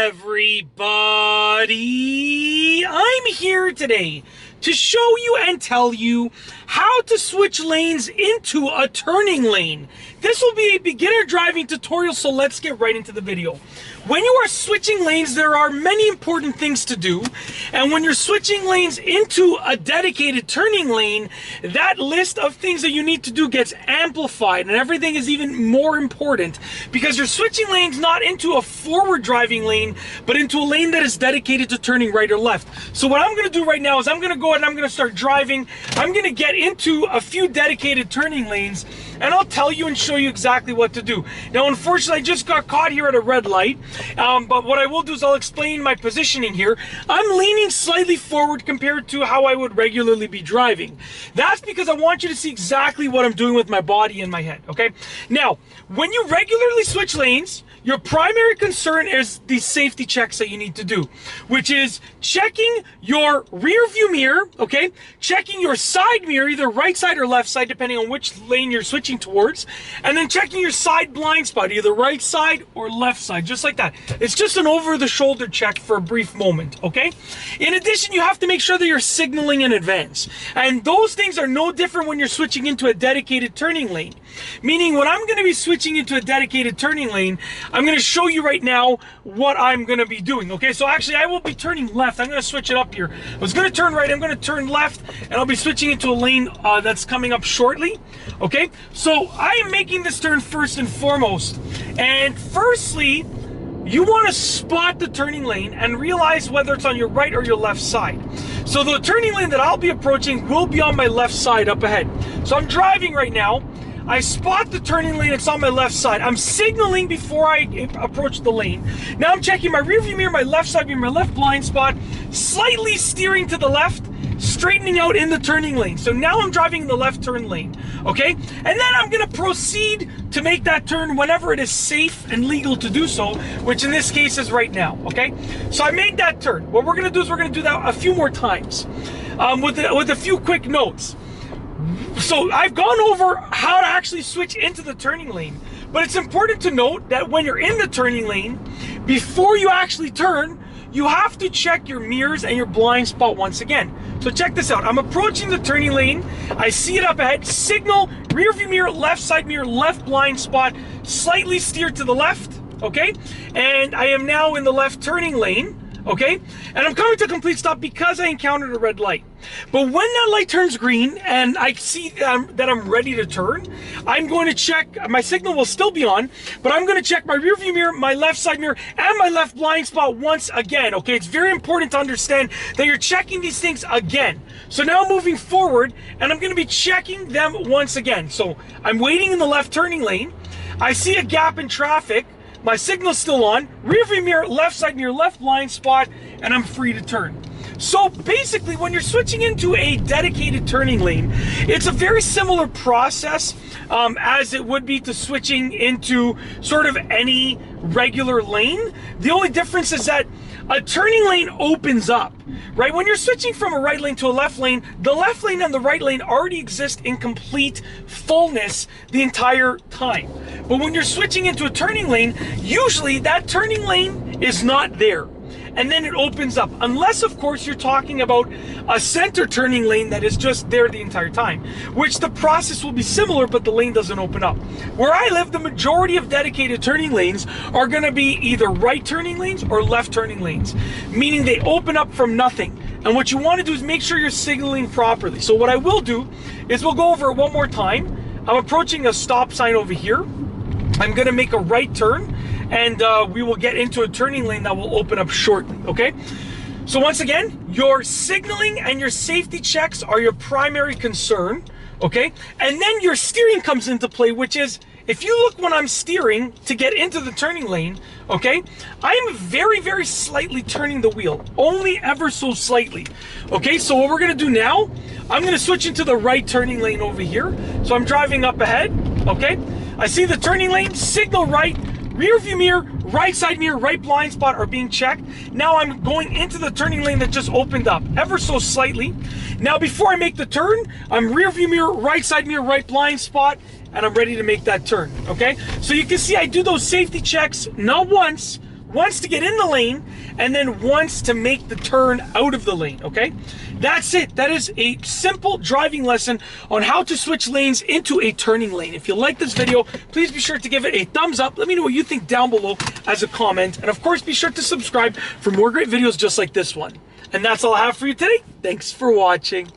everybody? I'm here today to show you and tell you how to switch lanes into a turning lane. This will be a beginner driving tutorial, so let's get right into the video. When you are switching lanes, there are many important things to do, and when you're switching lanes into a dedicated turning lane, that list of things that you need to do gets amplified, and everything is even more important because you're switching lanes not into a forward driving lane, but into a lane that is dedicated to turning right or left. So what I'm going to do right now is I'm going to go ahead and I'm going to start driving. I'm going to get into a few dedicated turning lanes, and I'll tell you and show you exactly what to do. Now, unfortunately, I just got caught here at a red light, but what I will do is I'll explain my positioning here. I'm leaning slightly forward compared to how I would regularly be driving. That's because I want you to see exactly what I'm doing with my body and my head, okay? Now, when you regularly switch lanes, your primary concern is the safety checks that you need to do, which is checking your rear view mirror, okay? Checking your side mirror, either right side or left side, depending on which lane you're switching towards, and then checking your side blind spot, either right side or left side, just like that. It's just an over-the-shoulder check for a brief moment, okay? In addition, you have to make sure that you're signaling in advance, and those things are no different when you're switching into a dedicated turning lane. Meaning, when I'm going to be switching into a dedicated turning lane, I'm going to show you right now what I'm going to be doing, okay? So actually, I will be turning left. I'm going to switch it up here. I was going to turn right. I'm going to turn left, and I'll be switching into a lane that's coming up shortly, okay? So I am making this turn first and foremost. And firstly, you want to spot the turning lane and realize whether it's on your right or your left side. So the turning lane that I'll be approaching will be on my left side up ahead. So I'm driving right now. I spot the turning lane, it's on my left side. I'm signaling before I approach the lane. Now I'm checking my rear view mirror, my left side mirror, my left blind spot, slightly steering to the left, straightening out in the turning lane. So now I'm driving in the left turn lane, okay? And then I'm gonna proceed to make that turn whenever it is safe and legal to do so, which in this case is right now, okay? So I made that turn. What we're gonna do is we're gonna do that a few more times with a few quick notes. So I've gone over how to actually switch into the turning lane, but it's important to note that when you're in the turning lane, before you actually turn, you have to check your mirrors and your blind spot once again. So check this out. I'm approaching the turning lane. I see it up ahead. Signal, rear view mirror, left side mirror, left blind spot, slightly steer to the left, okay? And I am now in the left turning lane, okay? And I'm coming to a complete stop because I encountered a red light. But when that light turns green and I see that I'm ready to turn, I'm going to check, my signal will still be on, but I'm going to check my rear view mirror, my left side mirror, and my left blind spot once again, okay? It's very important to understand that you're checking these things again. So now moving forward, and I'm going to be checking them once again. So I'm waiting in the left turning lane. I see a gap in traffic. My signal's still on, rear view mirror, left side mirror, left blind spot, and I'm free to turn. So basically, when you're switching into a dedicated turning lane, it's a very similar process as it would be to switching into sort of any regular lane. The only difference is that a turning lane opens up, right? When you're switching from a right lane to a left lane, the left lane and the right lane already exist in complete fullness the entire time. But when you're switching into a turning lane, usually that turning lane is not there. And then it opens up, unless of course you're talking about a center turning lane that is just there the entire time, which the process will be similar, but the lane doesn't open up. Where I live, the majority of dedicated turning lanes are going to be either right turning lanes or left turning lanes, meaning they open up from nothing. And what you want to do is make sure you're signaling properly. So what I will do is we'll go over it one more time. I'm approaching a stop sign over here. I'm going to make a right turn, and we will get into a turning lane that will open up shortly, okay? So once again, your signaling and your safety checks are your primary concern, okay? And then your steering comes into play, which is, if you look when I'm steering to get into the turning lane, okay, I am very, very slightly turning the wheel, only ever so slightly, okay? So what we're gonna do now, I'm gonna switch into the right turning lane over here. So I'm driving up ahead, okay? I see the turning lane, signal right, rear view mirror, right side mirror, right blind spot are being checked. Now I'm going into the turning lane that just opened up ever so slightly. Now before I make the turn, I'm rear view mirror, right side mirror, right blind spot, and I'm ready to make that turn, okay? So you can see I do those safety checks not once, once to get in the lane, and then once to make the turn out of the lane, okay? That's it. That is a simple driving lesson on how to switch lanes into a turning lane. If you like this video, please be sure to give it a thumbs up. Let me know what you think down below as a comment. And of course, be sure to subscribe for more great videos just like this one. And that's all I have for you today. Thanks for watching.